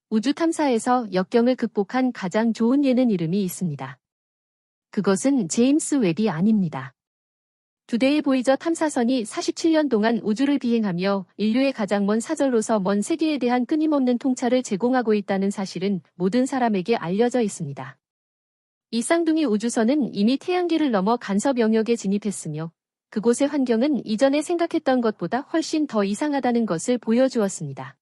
우주 탐사에서 역경을 극복한 가장 좋은 예는 이름이 있습니다. 그것은 제임스 웹이 아닙니다. 두 대의 보이저 탐사선이 47년 동안 우주를 비행하며 인류의 가장 먼 사절로서 먼 세계에 대한 끊임없는 통찰을 제공하고 있다는 사실은 모든 사람에게 알려져 있습니다. 이 쌍둥이 우주선은 이미 태양계를 넘어 간섭 영역에 진입했으며 그곳의 환경은 이전에 생각했던 것보다 훨씬 더 이상하다는 것을 보여주었습니다.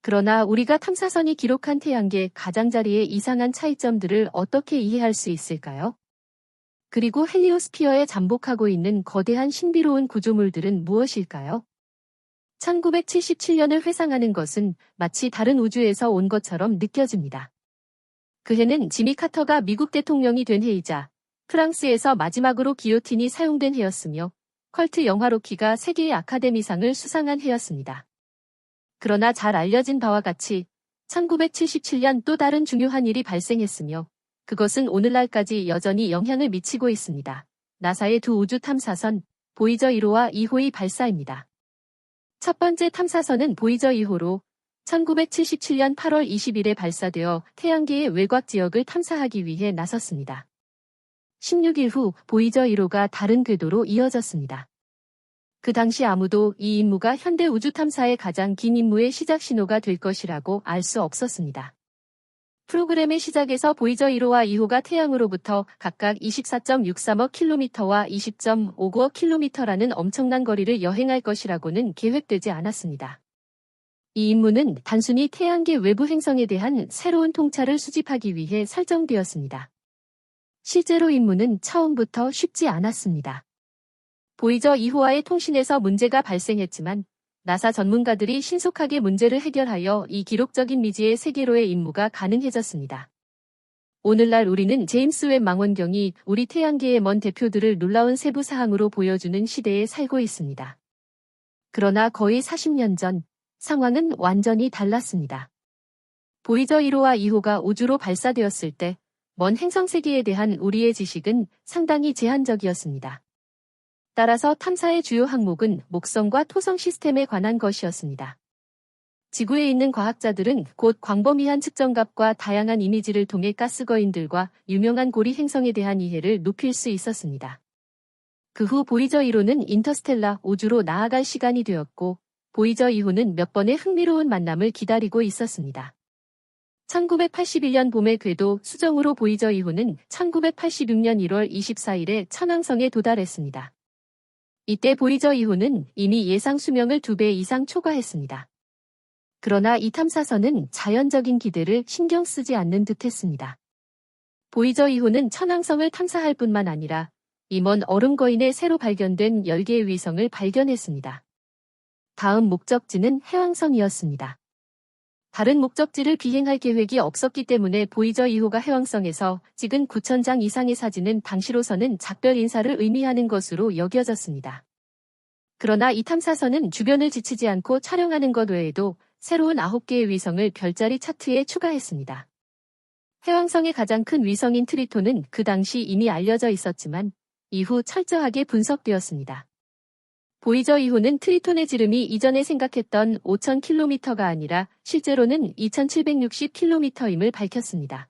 그러나 우리가 탐사선이 기록한 태양계 가장자리의 이상한 차이점들을 어떻게 이해할 수 있을까요? 그리고 헬리오스피어에 잠복하고 있는 거대한 신비로운 구조물들은 무엇일까요? 1977년을 회상하는 것은 마치 다른 우주에서 온 것처럼 느껴집니다. 그 해는 지미 카터가 미국 대통령이 된 해이자 프랑스에서 마지막으로 기요틴이 사용된 해였으며 컬트 영화 로키가 세계의 아카데미상을 수상한 해였습니다. 그러나 잘 알려진 바와 같이 1977년 또 다른 중요한 일이 발생했으며 그것은 오늘날까지 여전히 영향을 미치고 있습니다. 나사의 두 우주 탐사선 보이저 1호와 2호의 발사입니다. 첫 번째 탐사선은 보이저 2호로 1977년 8월 20일에 발사되어 태양계의 외곽 지역을 탐사하기 위해 나섰습니다. 16일 후 보이저 1호가 다른 궤도로 이어졌습니다. 그 당시 아무도 이 임무가 현대 우주 탐사의 가장 긴 임무의 시작 신호가 될 것이라고 알 수 없었습니다. 프로그램의 시작에서 보이저 1호와 2호가 태양으로부터 각각 24.635 킬로미터와 20.59 킬로미터라는 엄청난 거리를 여행할 것이라고는 계획되지 않았습니다. 이 임무는 단순히 태양계 외부 행성에 대한 새로운 통찰을 수집하기 위해 설정되었습니다. 실제로 임무는 처음부터 쉽지 않았습니다. 보이저 2호와의 통신에서 문제가 발생했지만 나사 전문가들이 신속하게 문제를 해결하여 이 기록적인 미지의 세계로의 임무가 가능해졌습니다. 오늘날 우리는 제임스 웹 망원경이 우리 태양계의 먼 대표들을 놀라운 세부 사항으로 보여주는 시대에 살고 있습니다. 그러나 거의 40년 전 상황은 완전히 달랐습니다. 보이저 1호와 2호가 우주로 발사되었을 때 먼 행성 세계에 대한 우리의 지식은 상당히 제한적이었습니다. 따라서 탐사의 주요 항목은 목성과 토성 시스템에 관한 것이었습니다. 지구에 있는 과학자들은 곧 광범위한 측정값과 다양한 이미지를 통해 가스거인들과 유명한 고리 행성에 대한 이해를 높일 수 있었습니다. 그 후 보이저 1호는 인터스텔라 우주로 나아갈 시간이 되었고 보이저 2호는 몇 번의 흥미로운 만남을 기다리고 있었습니다. 1981년 봄의 궤도 수정으로 보이저 2호는 1986년 1월 24일에 천왕성에 도달했습니다. 이때 보이저 2호는 이미 예상 수명을 2배 이상 초과했습니다. 그러나 이 탐사선은 자연적인 기대를 신경 쓰지 않는 듯했습니다. 보이저 2호는 천왕성을 탐사할 뿐만 아니라 이 먼 얼음 거인에 새로 발견된 10개의 위성을 발견했습니다. 다음 목적지는 해왕성이었습니다. 다른 목적지를 비행할 계획이 없었기 때문에 보이저 2호가 해왕성에서 찍은 9,000장 이상의 사진은 당시로서는 작별 인사를 의미하는 것으로 여겨졌습니다. 그러나 이 탐사선은 주변을 지치지 않고 촬영하는 것 외에도 새로운 9개의 위성을 별자리 차트에 추가했습니다. 해왕성의 가장 큰 위성인 트리톤은 그 당시 이미 알려져 있었지만 이후 철저하게 분석되었습니다. 보이저 2호는 트리톤의 지름이 이전에 생각했던 5,000km가 아니라 실제로는 2,760km임을 밝혔습니다.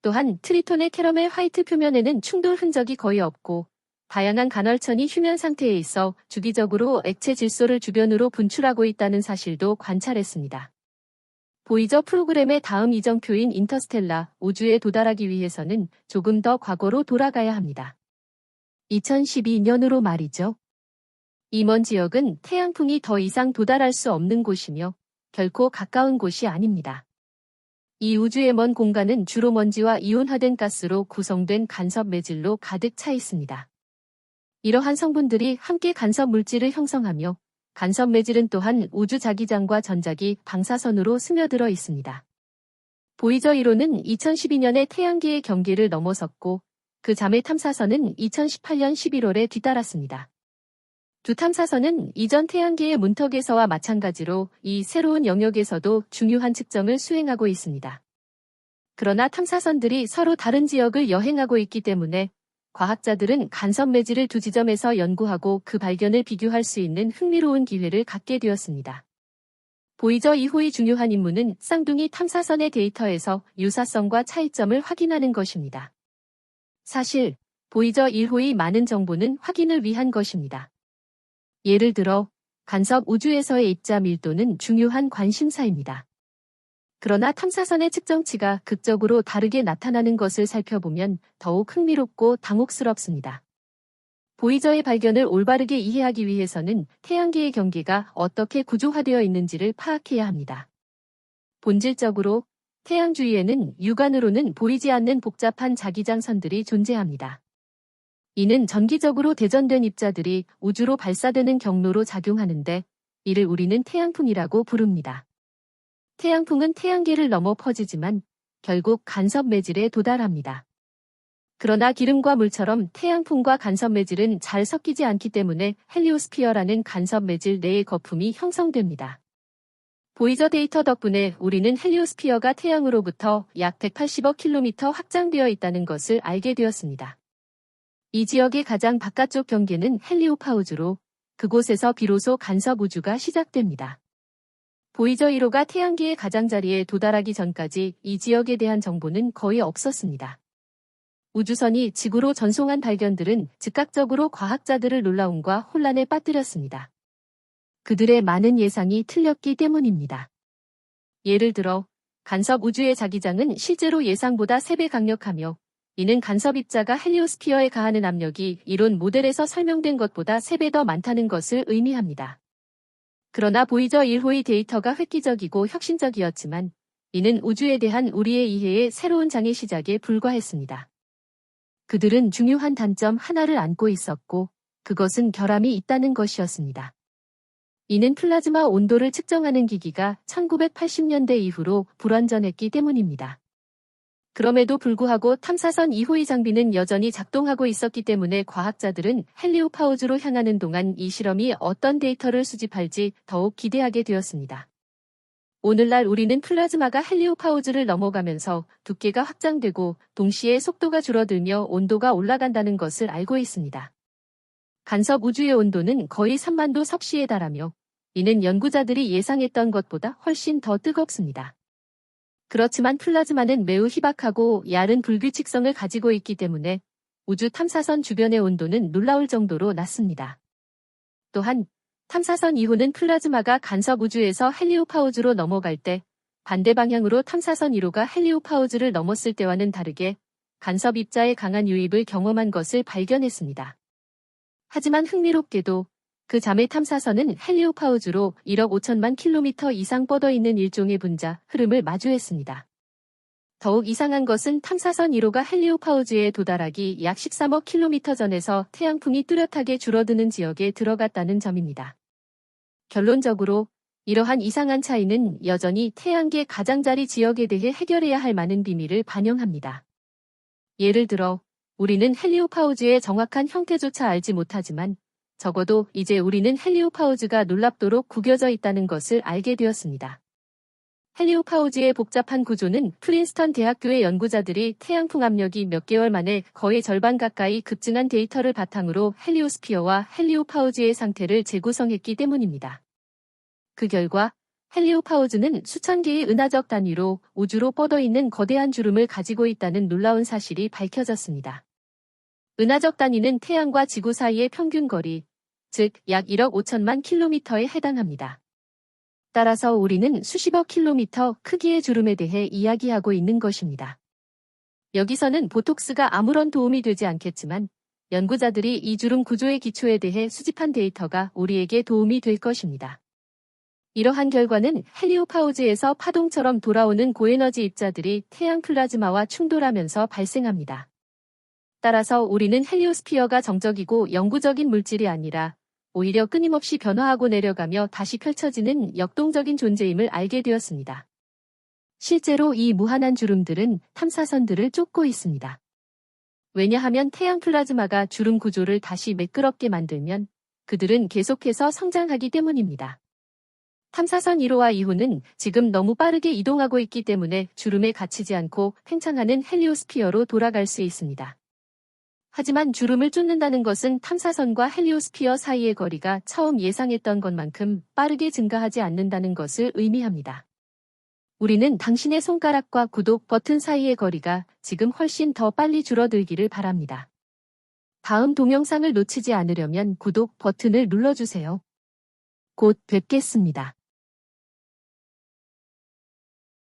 또한 트리톤의 캐러멜 화이트 표면에는 충돌 흔적이 거의 없고 다양한 간헐천이 휴면 상태에 있어 주기적으로 액체 질소를 주변으로 분출하고 있다는 사실도 관찰했습니다. 보이저 프로그램의 다음 이정표인 인터스텔라 우주에 도달하기 위해서는 조금 더 과거로 돌아가야 합니다. 2012년으로 말이죠. 이 먼 지역은 태양풍이 더 이상 도달할 수 없는 곳이며 결코 가까운 곳이 아닙니다. 이 우주의 먼 공간은 주로 먼지와 이온화된 가스로 구성된 간섭 매질로 가득 차 있습니다. 이러한 성분들이 함께 간섭 물질을 형성하며 간섭 매질은 또한 우주 자기장과 전자기, 방사선으로 스며들어 있습니다. 보이저 1호는 2012년에 태양계의 경계를 넘어섰고 그 자매 탐사선은 2018년 11월에 뒤따랐습니다. 두 탐사선은 이전 태양계의 문턱에서와 마찬가지로 이 새로운 영역에서도 중요한 측정을 수행하고 있습니다. 그러나 탐사선들이 서로 다른 지역을 여행하고 있기 때문에 과학자들은 간섭 매질을 두 지점에서 연구하고 그 발견을 비교할 수 있는 흥미로운 기회를 갖게 되었습니다. 보이저 2호의 중요한 임무는 쌍둥이 탐사선의 데이터에서 유사성과 차이점을 확인하는 것입니다. 사실, 보이저 1호의 많은 정보는 확인을 위한 것입니다. 예를 들어, 간섭 우주에서의 입자 밀도는 중요한 관심사입니다. 그러나 탐사선의 측정치가 극적으로 다르게 나타나는 것을 살펴보면 더욱 흥미롭고 당혹스럽습니다. 보이저의 발견을 올바르게 이해하기 위해서는 태양계의 경계가 어떻게 구조화되어 있는지를 파악해야 합니다. 본질적으로 태양 주위에는 육안으로는 보이지 않는 복잡한 자기장선들이 존재합니다. 이는 전기적으로 대전된 입자들이 우주로 발사되는 경로로 작용하는데 이를 우리는 태양풍이라고 부릅니다. 태양풍은 태양계를 넘어 퍼지지만 결국 간섭 매질에 도달합니다. 그러나 기름과 물처럼 태양풍과 간섭 매질은 잘 섞이지 않기 때문에 헬리오스피어라는 간섭 매질 내의 거품이 형성됩니다. 보이저 데이터 덕분에 우리는 헬리오스피어가 태양으로부터 약 180억 킬로미터 확장되어 있다는 것을 알게 되었습니다. 이 지역의 가장 바깥쪽 경계는 헬리오파우즈로 그곳에서 비로소 간섭 우주가 시작됩니다. 보이저 1호가 태양계의 가장자리에 도달하기 전까지 이 지역에 대한 정보는 거의 없었습니다. 우주선이 지구로 전송한 발견들은 즉각적으로 과학자들을 놀라움과 혼란에 빠뜨렸습니다. 그들의 많은 예상이 틀렸기 때문입니다. 예를 들어, 간섭 우주의 자기장은 실제로 예상보다 3배 강력하며 이는 간섭 입자가 헬리오스피어에 가하는 압력이 이론 모델에서 설명된 것보다 3배 더 많다는 것을 의미합니다. 그러나 보이저 1호의 데이터가 획기적이고 혁신적이었지만 이는 우주에 대한 우리의 이해의 새로운 장의 시작에 불과했습니다. 그들은 중요한 단점 하나를 안고 있었고 그것은 결함이 있다는 것이었습니다. 이는 플라즈마 온도를 측정하는 기기가 1980년대 이후로 불완전했기 때문입니다. 그럼에도 불구하고 탐사선 2호의 장비는 여전히 작동하고 있었기 때문에 과학자들은 헬리오파우즈로 향하는 동안 이 실험이 어떤 데이터를 수집할지 더욱 기대하게 되었습니다. 오늘날 우리는 플라즈마가 헬리오파우즈를 넘어가면서 두께가 확장되고 동시에 속도가 줄어들며 온도가 올라간다는 것을 알고 있습니다. 간섭 우주의 온도는 거의 3만도 섭씨에 달하며 이는 연구자들이 예상했던 것보다 훨씬 더 뜨겁습니다. 그렇지만 플라즈마는 매우 희박하고 얇은 불규칙성을 가지고 있기 때문에 우주 탐사선 주변의 온도는 놀라울 정도로 낮습니다. 또한 탐사선 2호는 플라즈마가 간섭 우주에서 헬리오파우즈로 넘어갈 때 반대 방향으로 탐사선 1호가 헬리오파우즈를 넘었을 때와는 다르게 간섭 입자의 강한 유입을 경험한 것을 발견했습니다. 하지만 흥미롭게도 그 자매 탐사선은 헬리오파우즈로 1억 5천만 킬로미터 이상 뻗어 있는 일종의 분자 흐름을 마주했습니다. 더욱 이상한 것은 탐사선 1호가 헬리오파우즈에 도달하기 약 13억 킬로미터 전에서 태양풍이 뚜렷하게 줄어드는 지역에 들어갔다는 점입니다. 결론적으로 이러한 이상한 차이는 여전히 태양계 가장자리 지역에 대해 해결해야 할 많은 비밀을 반영합니다. 예를 들어 우리는 헬리오파우즈의 정확한 형태조차 알지 못하지만 적어도 이제 우리는 헬리오파우즈가 놀랍도록 구겨져 있다는 것을 알게 되었습니다. 헬리오파우즈의 복잡한 구조는 프린스턴 대학교의 연구자들이 태양풍 압력이 몇 개월 만에 거의 절반 가까이 급증한 데이터를 바탕으로 헬리오스피어와 헬리오파우즈의 상태를 재구성했기 때문입니다. 그 결과 헬리오파우즈는 수천 개의 은하적 단위로 우주로 뻗어 있는 거대한 주름을 가지고 있다는 놀라운 사실이 밝혀졌습니다. 은하적 단위는 태양과 지구 사이의 평균 거리, 즉 약 1억 5천만 킬로미터에 해당합니다. 따라서 우리는 수십억 킬로미터 크기의 주름에 대해 이야기하고 있는 것입니다. 여기서는 보톡스가 아무런 도움이 되지 않겠지만 연구자들이 이 주름 구조의 기초에 대해 수집한 데이터가 우리에게 도움이 될 것입니다. 이러한 결과는 헬리오파우즈에서 파동처럼 돌아오는 고에너지 입자들이 태양 플라즈마와 충돌하면서 발생합니다. 따라서 우리는 헬리오스피어가 정적이고 영구적인 물질이 아니라 오히려 끊임없이 변화하고 내려가며 다시 펼쳐지는 역동적인 존재임을 알게 되었습니다. 실제로 이 무한한 주름들은 탐사선들을 쫓고 있습니다. 왜냐하면 태양 플라즈마가 주름 구조를 다시 매끄럽게 만들면 그들은 계속해서 성장하기 때문입니다. 탐사선 1호와 2호는 지금 너무 빠르게 이동하고 있기 때문에 주름에 갇히지 않고 팽창하는 헬리오스피어로 돌아갈 수 있습니다. 하지만 주름을 쫓는다는 것은 탐사선과 헬리오스피어 사이의 거리가 처음 예상했던 것만큼 빠르게 증가하지 않는다는 것을 의미합니다. 우리는 당신의 손가락과 구독 버튼 사이의 거리가 지금 훨씬 더 빨리 줄어들기를 바랍니다. 다음 동영상을 놓치지 않으려면 구독 버튼을 눌러주세요. 곧 뵙겠습니다.